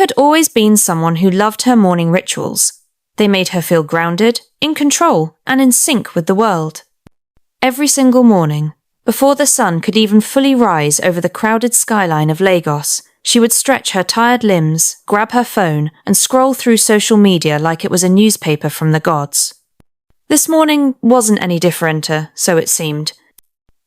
had always been someone who loved her morning rituals. They made her feel grounded, in control, and in sync with the world. Every single morning, before the sun could even fully rise over the crowded skyline of Lagos, she would stretch her tired limbs, grab her phone, and scroll through social media like it was a newspaper from the gods. This morning wasn't any differenter, so it seemed.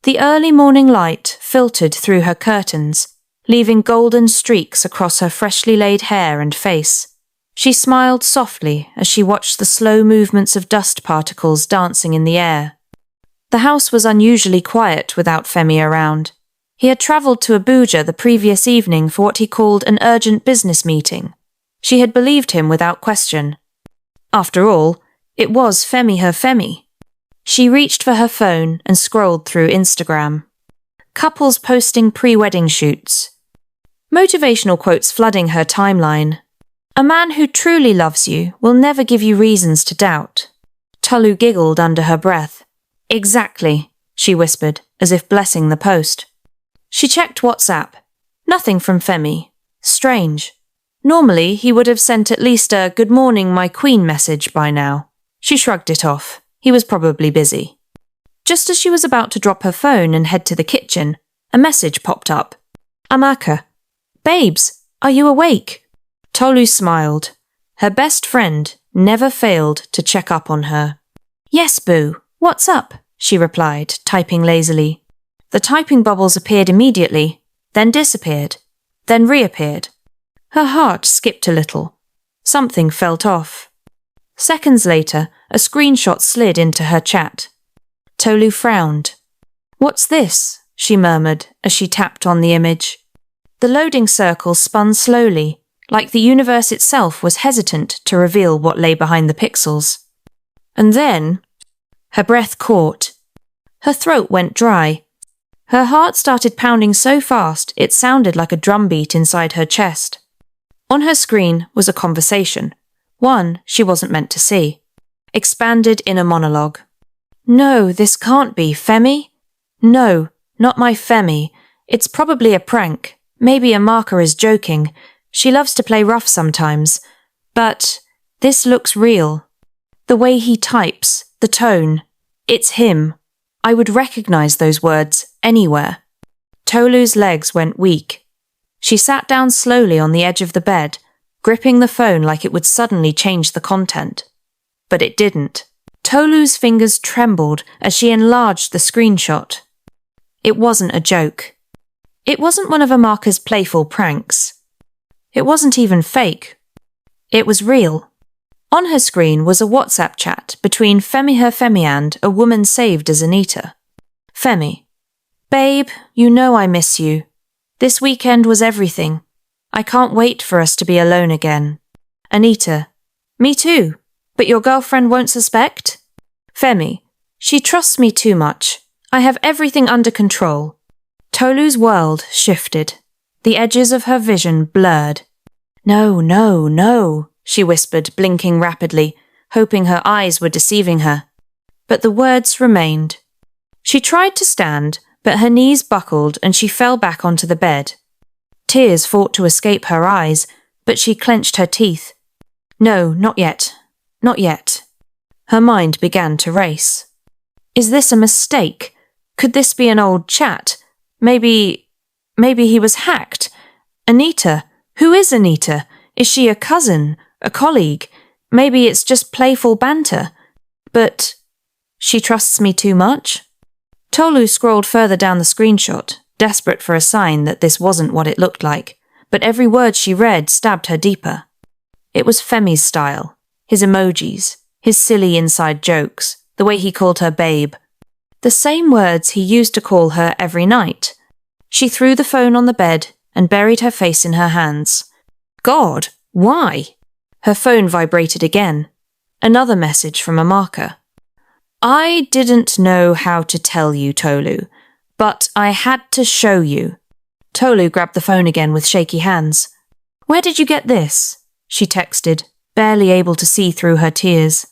The early morning light filtered through her curtains, leaving golden streaks across her freshly laid hair and face. She smiled softly as she watched the slow movements of dust particles dancing in the air. The house was unusually quiet without Femi around. He had travelled to Abuja the previous evening for what he called an urgent business meeting. She had believed him without question. After all, it was Femi her Femi. She reached for her phone and scrolled through Instagram. Couples posting pre-wedding shoots. Motivational quotes flooding her timeline. A man who truly loves you will never give you reasons to doubt. Tolu giggled under her breath. Exactly, she whispered, as if blessing the post. She checked WhatsApp. Nothing from Femi. Strange. Normally, he would have sent at least a "Good morning, my queen" message by now. She shrugged it off. He was probably busy. Just as she was about to drop her phone and head to the kitchen, a message popped up. Amaka. Babes, are you awake? Tolu smiled. Her best friend never failed to check up on her. Yes, boo. What's up? She replied, typing lazily. The typing bubbles appeared immediately, then disappeared, then reappeared. Her heart skipped a little. Something felt off. Seconds later, a screenshot slid into her chat. Tolu frowned. What's this? She murmured as she tapped on the image. The loading circle spun slowly, like the universe itself was hesitant to reveal what lay behind the pixels. And then, her breath caught. Her throat went dry. Her heart started pounding so fast it sounded like a drumbeat inside her chest. On her screen was a conversation, one she wasn't meant to see. Expanded inner monologue. No, this can't be, Femi. No, not my Femi. It's probably a prank. Maybe Amaka is joking. She loves to play rough sometimes. But this looks real. The way he types, the tone. It's him. I would recognize those words anywhere. Tolu's legs went weak. She sat down slowly on the edge of the bed, gripping the phone like it would suddenly change the content. But it didn't. Tolu's fingers trembled as she enlarged the screenshot. It wasn't a joke. It wasn't one of Amaka's playful pranks. It wasn't even fake. It was real. On her screen was a WhatsApp chat between Femi her Femi and a woman saved as Anita. Femi. Babe, you know I miss you. This weekend was everything. I can't wait for us to be alone again. Anita. Me too. But your girlfriend won't suspect? Femi. She trusts me too much. I have everything under control. Tolu's world shifted. The edges of her vision blurred. No, no, no, she whispered, blinking rapidly, hoping her eyes were deceiving her. But the words remained. She tried to stand, but her knees buckled and she fell back onto the bed. Tears fought to escape her eyes, but she clenched her teeth. No, not yet. Not yet. Her mind began to race. Is this a mistake? Could this be an old chat? Maybe he was hacked. Anita? Who is Anita? Is she a cousin? A colleague? Maybe it's just playful banter. But she trusts me too much? Tolu scrolled further down the screenshot, desperate for a sign that this wasn't what it looked like, but every word she read stabbed her deeper. It was Femi's style, his emojis, his silly inside jokes, the way he called her babe. The same words he used to call her every night. She threw the phone on the bed and buried her face in her hands. God, why? Her phone vibrated again. Another message from Amaka. I didn't know how to tell you, Tolu, but I had to show you. Tolu grabbed the phone again with shaky hands. Where did you get this? She texted, barely able to see through her tears.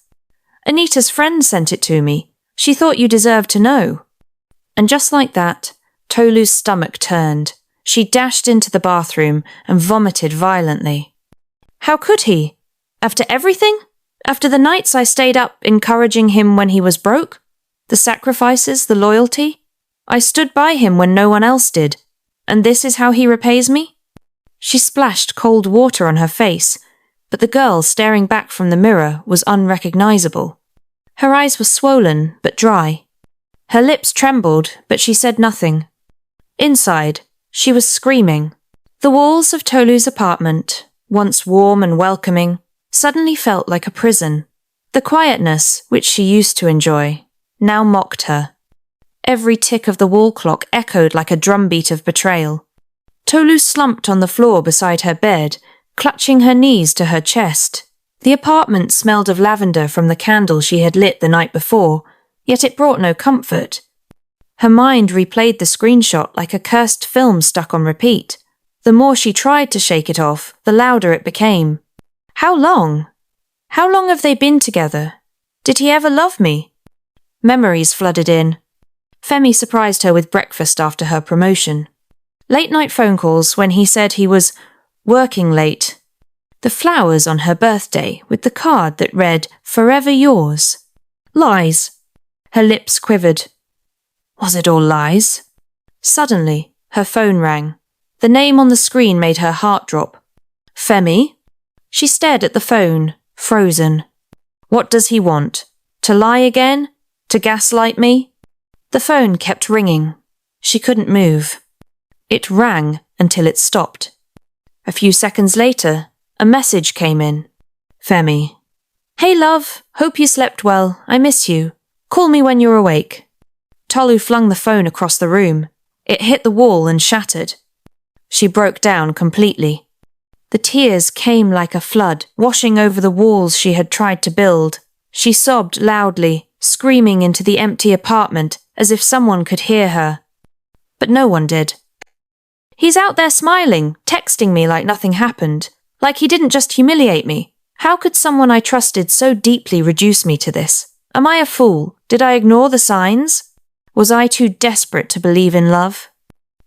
Anita's friend sent it to me. She thought you deserved to know. And just like that, Tolu's stomach turned. She dashed into the bathroom and vomited violently. How could he? After everything? After the nights I stayed up encouraging him when he was broke? The sacrifices, the loyalty? I stood by him when no one else did. And this is how he repays me? She splashed cold water on her face, but the girl staring back from the mirror was unrecognizable. Her eyes were swollen but dry. Her lips trembled, but she said nothing. Inside, she was screaming. The walls of Tolu's apartment, once warm and welcoming, suddenly felt like a prison. The quietness, which she used to enjoy, now mocked her. Every tick of the wall clock echoed like a drumbeat of betrayal. Tolu slumped on the floor beside her bed, clutching her knees to her chest. The apartment smelled of lavender from the candle she had lit the night before, yet it brought no comfort. Her mind replayed the screenshot like a cursed film stuck on repeat. The more she tried to shake it off, the louder it became. How long? How long have they been together? Did he ever love me? Memories flooded in. Femi surprised her with breakfast after her promotion. Late-night phone calls when he said he was working late. The flowers on her birthday with the card that read, "Forever yours." Lies. Her lips quivered. Was it all lies? Suddenly, her phone rang. The name on the screen made her heart drop. Femi? She stared at the phone, frozen. What does he want? To lie again? To gaslight me? The phone kept ringing. She couldn't move. It rang until it stopped. A few seconds later, a message came in. Femi. Hey love, hope you slept well. I miss you. Call me when you're awake. Tolu flung the phone across the room. It hit the wall and shattered. She broke down completely. The tears came like a flood, washing over the walls she had tried to build. She sobbed loudly, screaming into the empty apartment as if someone could hear her. But no one did. He's out there smiling, texting me like nothing happened, like he didn't just humiliate me. How could someone I trusted so deeply reduce me to this? Am I a fool? Did I ignore the signs? Was I too desperate to believe in love?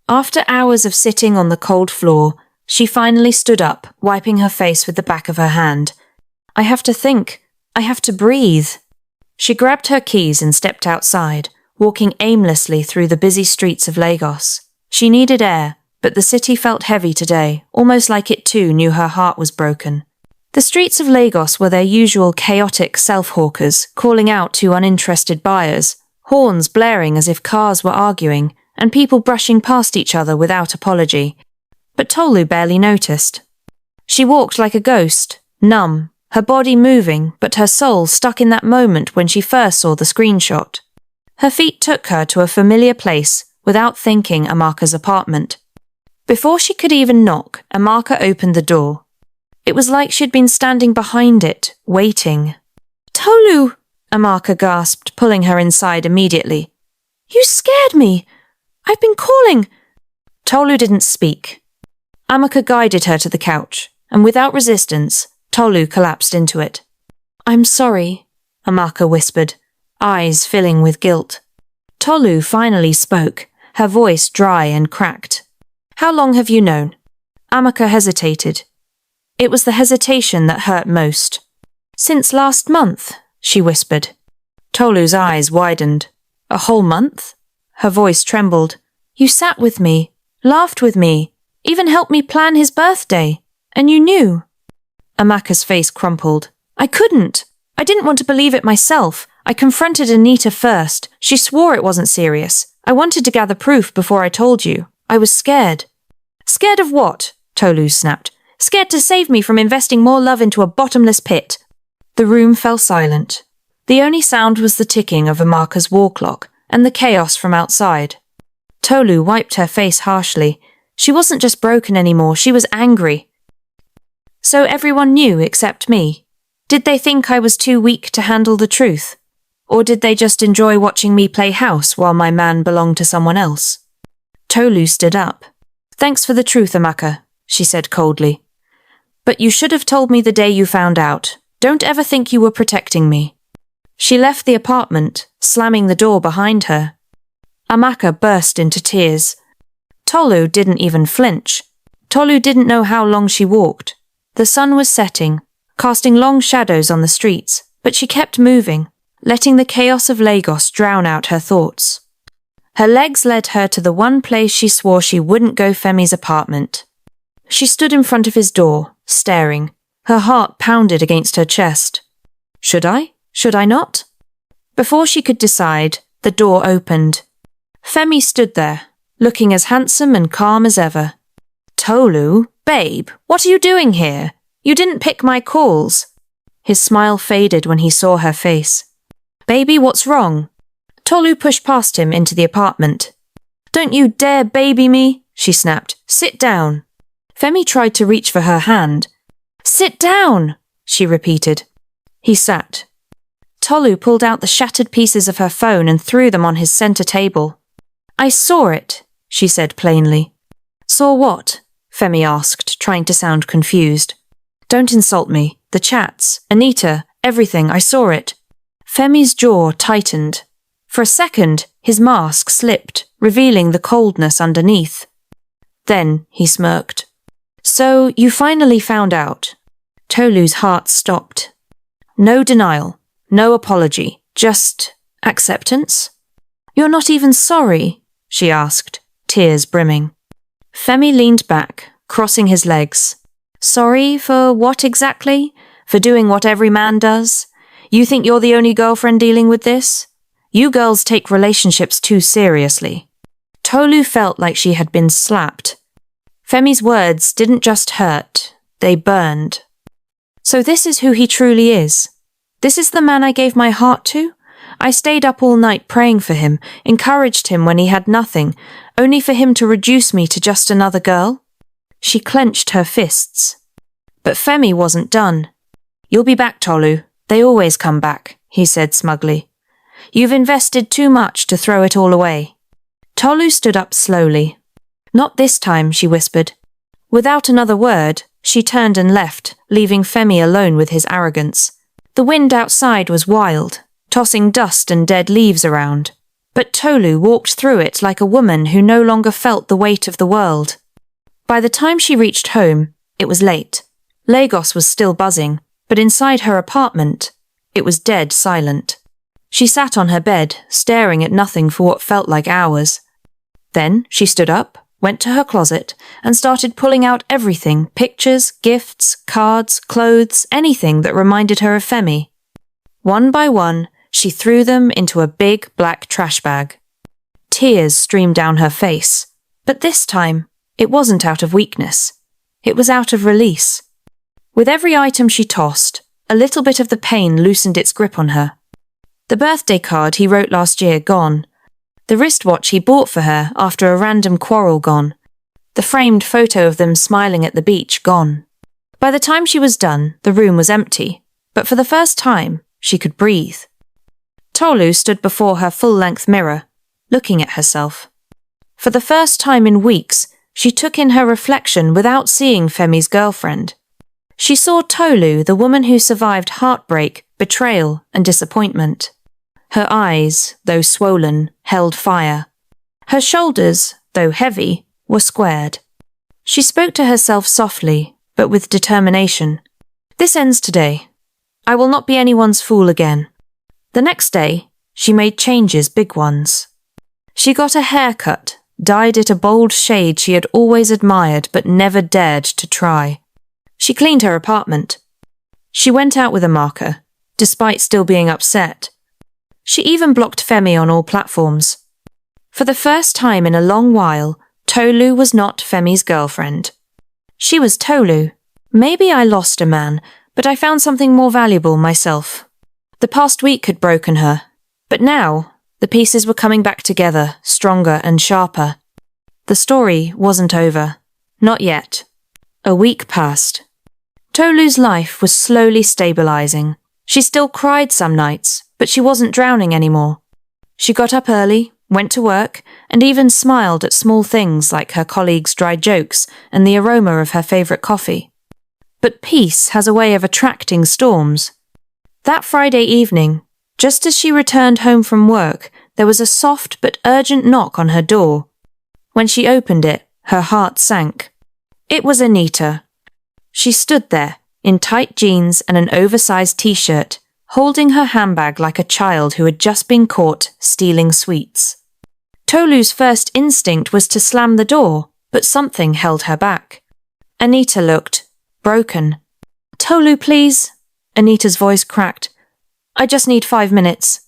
After hours of sitting on the cold floor, she finally stood up, wiping her face with the back of her hand. I have to think. I have to breathe. She grabbed her keys and stepped outside, walking aimlessly through the busy streets of Lagos. She needed air, but the city felt heavy today, almost like it too knew her heart was broken. The streets of Lagos were their usual chaotic self-hawkers, calling out to uninterested buyers, horns blaring as if cars were arguing, and people brushing past each other without apology. But Tolu barely noticed. She walked like a ghost, numb, her body moving, but her soul stuck in that moment when she first saw the screenshot. Her feet took her to a familiar place, without thinking Amaka's apartment. Before she could even knock, Amaka opened the door. It was like she'd been standing behind it, waiting. Tolu! Amaka gasped, pulling her inside immediately. You scared me! I've been calling! Tolu didn't speak. Amaka guided her to the couch, and without resistance, Tolu collapsed into it. I'm sorry, Amaka whispered, eyes filling with guilt. Tolu finally spoke, her voice dry and cracked. How long have you known? Amaka hesitated. It was the hesitation that hurt most. Since last month, she whispered. Tolu's eyes widened. A whole month? Her voice trembled. You sat with me, laughed with me, even helped me plan his birthday. And you knew. Amaka's face crumpled. I couldn't. I didn't want to believe it myself. I confronted Anita first. She swore it wasn't serious. I wanted to gather proof before I told you. I was scared. Scared of what? Tolu snapped. Scared to save me from investing more love into a bottomless pit. The room fell silent. The only sound was the ticking of Amaka's wall clock and the chaos from outside. Tolu wiped her face harshly. She wasn't just broken anymore, she was angry. So everyone knew except me. Did they think I was too weak to handle the truth? Or did they just enjoy watching me play house while my man belonged to someone else? Tolu stood up. Thanks for the truth, Amaka, she said coldly. But you should have told me the day you found out. Don't ever think you were protecting me. She left the apartment, slamming the door behind her. Amaka burst into tears. Tolu didn't even flinch. Tolu didn't know how long she walked, The sun was setting, casting long shadows on the streets, but she kept moving, letting the chaos of Lagos drown out her thoughts. Her legs led her to the one place she swore she wouldn't go: Femi's apartment. She stood in front of his door, staring. Her heart pounded against her chest. Should I? Should I not? Before she could decide, the door opened. Femi stood there, looking as handsome and calm as ever. Tolu, babe, what are you doing here? You didn't pick my calls. His smile faded when he saw her face. Baby, what's wrong? Tolu pushed past him into the apartment. Don't you dare baby me, she snapped. Sit down. Femi tried to reach for her hand. Sit down, she repeated. He sat. Tolu pulled out the shattered pieces of her phone and threw them on his centre table. I saw it, she said plainly. Saw what? Femi asked, trying to sound confused. Don't insult me. The chats, Anita, everything, I saw it. Femi's jaw tightened. For a second, his mask slipped, revealing the coldness underneath. Then he smirked. So you finally found out. Tolu's heart stopped. No denial, no apology, just acceptance? You're not even sorry, she asked, tears brimming. Femi leaned back, crossing his legs. Sorry for what exactly? For doing what every man does? You think you're the only girlfriend dealing with this? You girls take relationships too seriously. Tolu felt like she had been slapped. Femi's words didn't just hurt, they burned. So this is who he truly is. This is the man I gave my heart to? I stayed up all night praying for him, encouraged him when he had nothing, only for him to reduce me to just another girl? She clenched her fists. But Femi wasn't done. You'll be back, Tolu. They always come back, he said smugly. You've invested too much to throw it all away. Tolu stood up slowly. Not this time, she whispered. Without another word, she turned and left, leaving Femi alone with his arrogance. The wind outside was wild, tossing dust and dead leaves around. But Tolu walked through it like a woman who no longer felt the weight of the world. By the time she reached home, it was late. Lagos was still buzzing, but inside her apartment, it was dead silent. She sat on her bed, staring at nothing for what felt like hours. Then she stood up, went to her closet, and started pulling out everything: pictures, gifts, cards, clothes, anything that reminded her of Femi. One by one, she threw them into a big black trash bag. Tears streamed down her face, but this time, it wasn't out of weakness. It was out of release. With every item she tossed, a little bit of the pain loosened its grip on her. The birthday card he wrote last year gone. The wristwatch he bought for her after a random quarrel gone. The framed photo of them smiling at the beach gone. By the time she was done, the room was empty, but for the first time, she could breathe. Tolu stood before her full-length mirror, looking at herself. For the first time in weeks, she took in her reflection without seeing Femi's girlfriend. She saw Tolu, the woman who survived heartbreak, betrayal, and disappointment. Her eyes, though swollen, held fire. Her shoulders, though heavy, were squared. She spoke to herself softly, but with determination. This ends today. I will not be anyone's fool again. The next day, she made changes, big ones. She got a haircut, dyed it a bold shade she had always admired but never dared to try. She cleaned her apartment. She went out with a marker, despite still being upset. She even blocked Femi on all platforms. For the first time in a long while, Tolu was not Femi's girlfriend. She was Tolu. Maybe I lost a man, but I found something more valuable myself. The past week had broken her, but now the pieces were coming back together, stronger and sharper. The story wasn't over. Not yet. A week passed. Tolu's life was slowly stabilizing. She still cried some nights, but she wasn't drowning anymore. She got up early, went to work, and even smiled at small things like her colleagues' dry jokes and the aroma of her favourite coffee. But peace has a way of attracting storms. That Friday evening, just as she returned home from work, there was a soft but urgent knock on her door. When she opened it, her heart sank. It was Anita. She stood there, in tight jeans and an oversized t-shirt, holding her handbag like a child who had just been caught stealing sweets. Tolu's first instinct was to slam the door, but something held her back. Anita looked broken. "Tolu, please." Anita's voice cracked. "I just need 5 minutes."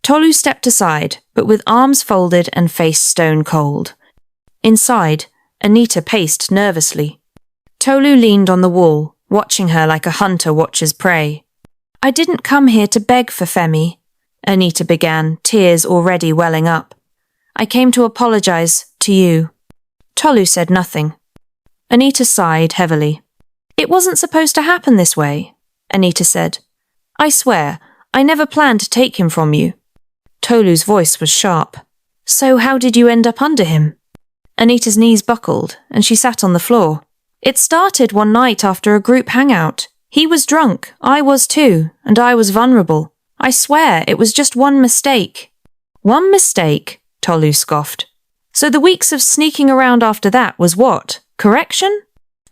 Tolu stepped aside, but with arms folded and face stone cold. Inside, Anita paced nervously. Tolu leaned on the wall, watching her like a hunter watches prey. "I didn't come here to beg for Femi," Anita began, tears already welling up. "I came to apologize to you." Tolu said nothing. Anita sighed heavily. "It wasn't supposed to happen this way," Anita said. "I swear, I never planned to take him from you." Tolu's voice was sharp. "So how did you end up under him?" Anita's knees buckled, and she sat on the floor. "It started one night after a group hangout. He was drunk, I was too, and I was vulnerable. I swear, it was just one mistake." "One mistake?" Tolu scoffed. "So the weeks of sneaking around after that was what? Correction?"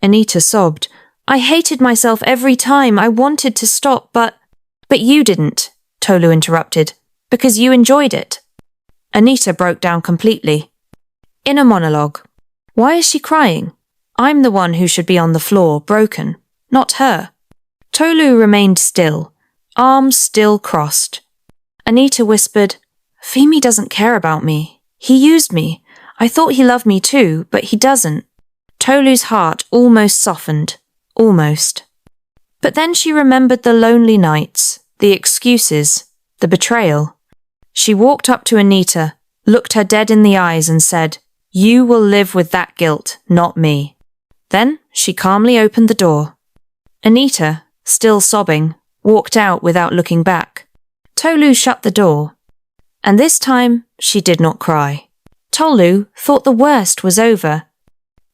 Anita sobbed. "I hated myself every time. I wanted to stop, but you didn't," Tolu interrupted, "because you enjoyed it." Anita broke down completely. Inner monologue. Why is she crying? I'm the one who should be on the floor, broken, not her. Tolu remained still, arms still crossed. Anita whispered, "Femi doesn't care about me. He used me. I thought he loved me too, but he doesn't." Tolu's heart almost softened. Almost. But then she remembered the lonely nights, the excuses, the betrayal. She walked up to Anita, looked her dead in the eyes and said, "You will live with that guilt, not me." Then she calmly opened the door. Anita, still sobbing, walked out without looking back. Tolu shut the door. And this time she did not cry. Tolu thought the worst was over.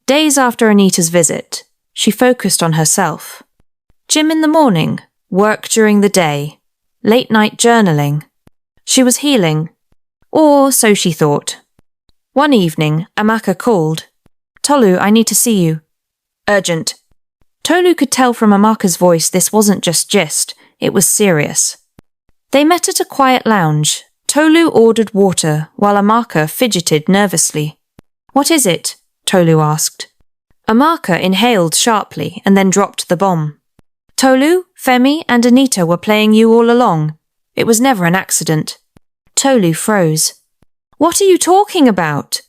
Days after Anita's visit, she focused on herself. Gym in the morning, work during the day, late-night journaling. She was healing. Or so she thought. One evening, Amaka called. "Tolu, I need to see you." "Urgent." Tolu could tell from Amaka's voice this wasn't just gist, it was serious. They met at a quiet lounge. Tolu ordered water while Amaka fidgeted nervously. "What is it?" Tolu asked. Amaka inhaled sharply and then dropped the bomb. "Tolu, Femi and Anita were playing you all along. It was never an accident." Tolu froze. "What are you talking about?"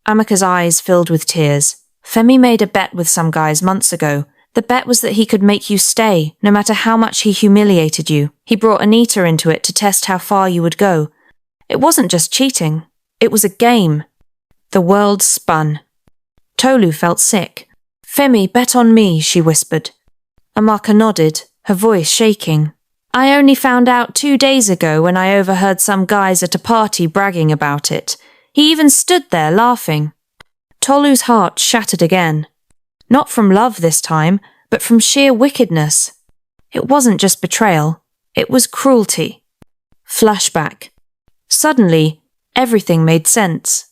Amaka's eyes filled with tears. "Femi made a bet with some guys months ago. The bet was that he could make you stay, no matter how much he humiliated you. He brought Anita into it to test how far you would go. It wasn't just cheating. It was a game." The world spun. Tolu felt sick. "Femi, bet on me," she whispered. Amaka nodded, her voice shaking. "I only found out 2 days ago when I overheard some guys at a party bragging about it. He even stood there laughing." Tolu's heart shattered again. Not from love this time, but from sheer wickedness. It wasn't just betrayal. It was cruelty. Flashback. Suddenly, everything made sense.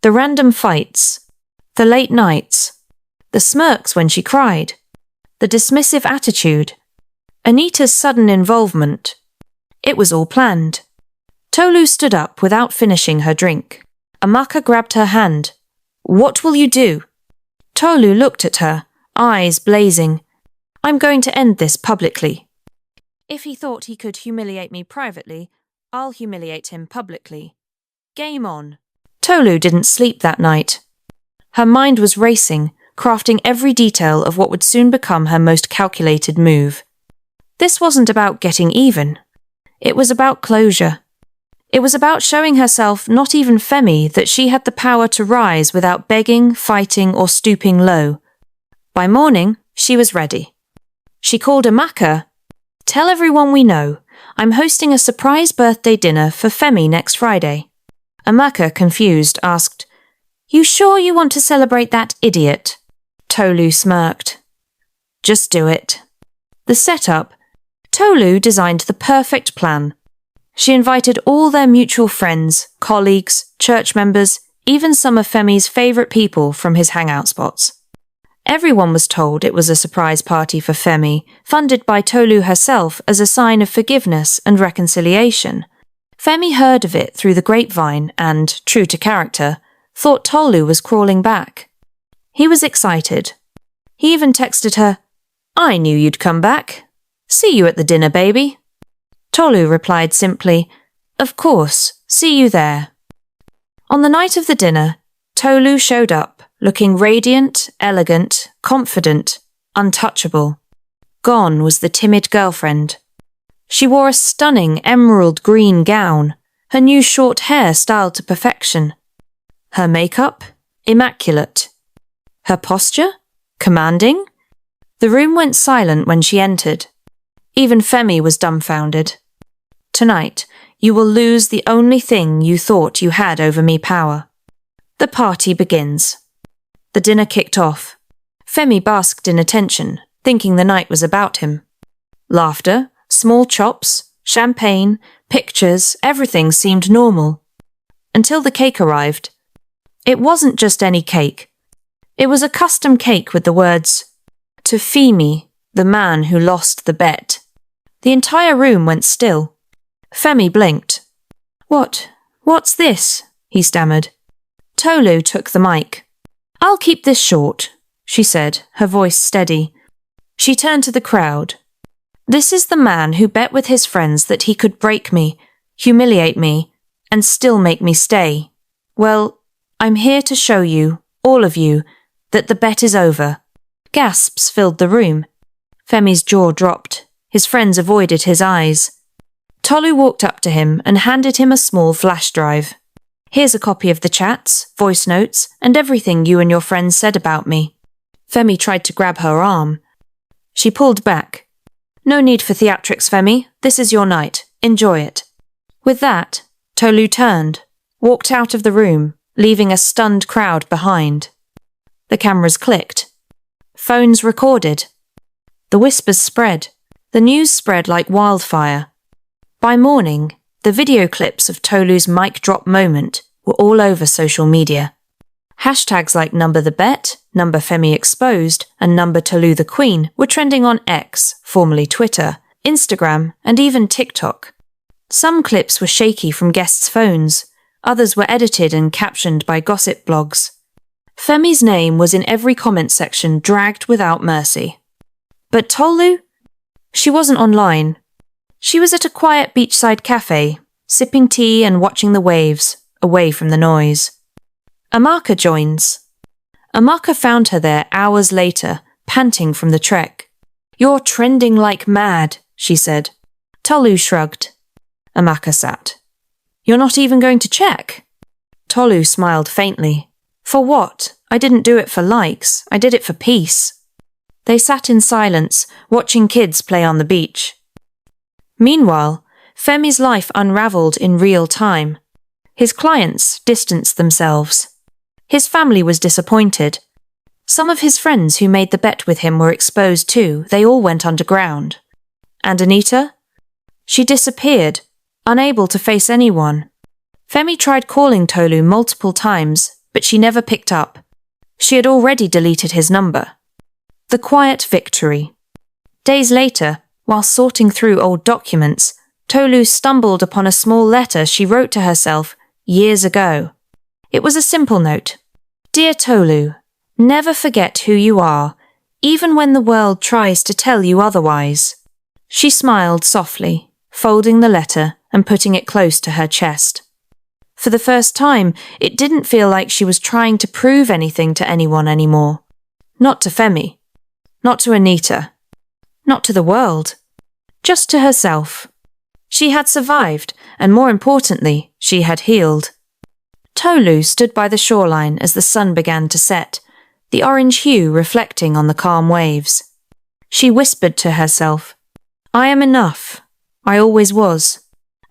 The random fights. The late nights. The smirks when she cried. The dismissive attitude. Anita's sudden involvement. It was all planned. Tolu stood up without finishing her drink. Amaka grabbed her hand. "What will you do?" Tolu looked at her, eyes blazing. "I'm going to end this publicly." If he thought he could humiliate me privately, I'll humiliate him publicly. Game on. Tolu didn't sleep that night. Her mind was racing, crafting every detail of what would soon become her most calculated move. This wasn't about getting even. It was about closure. It was about showing herself, not even Femi, that she had the power to rise without begging, fighting, or stooping low. By morning, she was ready. She called Amaka. "Tell everyone we know. I'm hosting a surprise birthday dinner for Femi next Friday." Amaka, confused, asked, "You sure you want to celebrate that idiot?" Tolu smirked. "Just do it." The setup. Tolu designed the perfect plan. She invited all their mutual friends, colleagues, church members, even some of Femi's favourite people from his hangout spots. Everyone was told it was a surprise party for Femi, funded by Tolu herself as a sign of forgiveness and reconciliation. Femi heard of it through the grapevine and, true to character, thought Tolu was crawling back. He was excited. He even texted her, "I knew you'd come back. See you at the dinner, baby." Tolu replied simply, "Of course, see you there." On the night of the dinner, Tolu showed up, looking radiant, elegant, confident, untouchable. Gone was the timid girlfriend. She wore a stunning emerald green gown, her new short hair styled to perfection. Her makeup, immaculate. Her posture, commanding. The room went silent when she entered. Even Femi was dumbfounded. "Tonight, you will lose the only thing you thought you had over me power." The party begins. The dinner kicked off. Femi basked in attention, thinking the night was about him. Laughter, small chops, champagne, pictures, everything seemed normal. Until the cake arrived. It wasn't just any cake. It was a custom cake with the words, "To Femi, the man who lost the bet." The entire room went still. Femi blinked. What's this?" he stammered. Tolu took the mic. "I'll keep this short," she said, her voice steady. She turned to the crowd. "This is the man who bet with his friends that he could break me, humiliate me, and still make me stay. Well, I'm here to show you, all of you, that the bet is over." Gasps filled the room. Femi's jaw dropped. His friends avoided his eyes. Tolu walked up to him and handed him a small flash drive. "Here's a copy of the chats, voice notes, and everything you and your friends said about me." Femi tried to grab her arm. She pulled back. "No need for theatrics, Femi. This is your night. Enjoy it." With that, Tolu turned, walked out of the room, leaving a stunned crowd behind. The cameras clicked. Phones recorded. The whispers spread. The news spread like wildfire. By morning, the video clips of Tolu's mic drop moment were all over social media. Hashtags like Number the Bet, Number Femi Exposed, and Number Tolu the Queen were trending on X, formerly Twitter, Instagram, and even TikTok. Some clips were shaky from guests' phones, others were edited and captioned by gossip blogs. Femi's name was in every comment section, dragged without mercy. But Tolu? She wasn't online. She was at a quiet beachside cafe, sipping tea and watching the waves, away from the noise. Amaka joins. Amaka found her there hours later, panting from the trek. "You're trending like mad," she said. Tolu shrugged. Amaka sat. "You're not even going to check?" Tolu smiled faintly. "For what? I didn't do it for likes. I did it for peace." They sat in silence, watching kids play on the beach. Meanwhile, Femi's life unravelled in real time. His clients distanced themselves. His family was disappointed. Some of his friends who made the bet with him were exposed too. They all went underground. And Anita? She disappeared, unable to face anyone. Femi tried calling Tolu multiple times, but she never picked up. She had already deleted his number. The quiet victory. Days later, while sorting through old documents, Tolu stumbled upon a small letter she wrote to herself years ago. It was a simple note. "Dear Tolu, never forget who you are, even when the world tries to tell you otherwise." She smiled softly, folding the letter and putting it close to her chest. For the first time, it didn't feel like she was trying to prove anything to anyone anymore. Not to Femi. Not to Anita. Not to the world. Just to herself. She had survived, and more importantly, she had healed. Tolu stood by the shoreline as the sun began to set, the orange hue reflecting on the calm waves. She whispered to herself, "I am enough. I always was."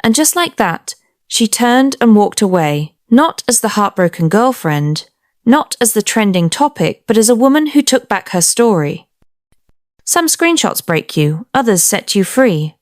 And just like that, she turned and walked away, not as the heartbroken girlfriend, not as the trending topic, but as a woman who took back her story. Some screenshots break you, others set you free,